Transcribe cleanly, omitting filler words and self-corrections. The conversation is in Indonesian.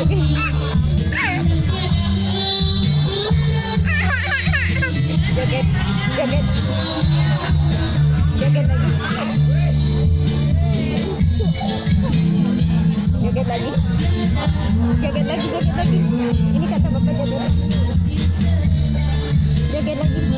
lagi. Joget, joget. Joget lagi. Joget lagi. Joget lagi, joget lagi. Ini kata Bapak joget. Joget lagi.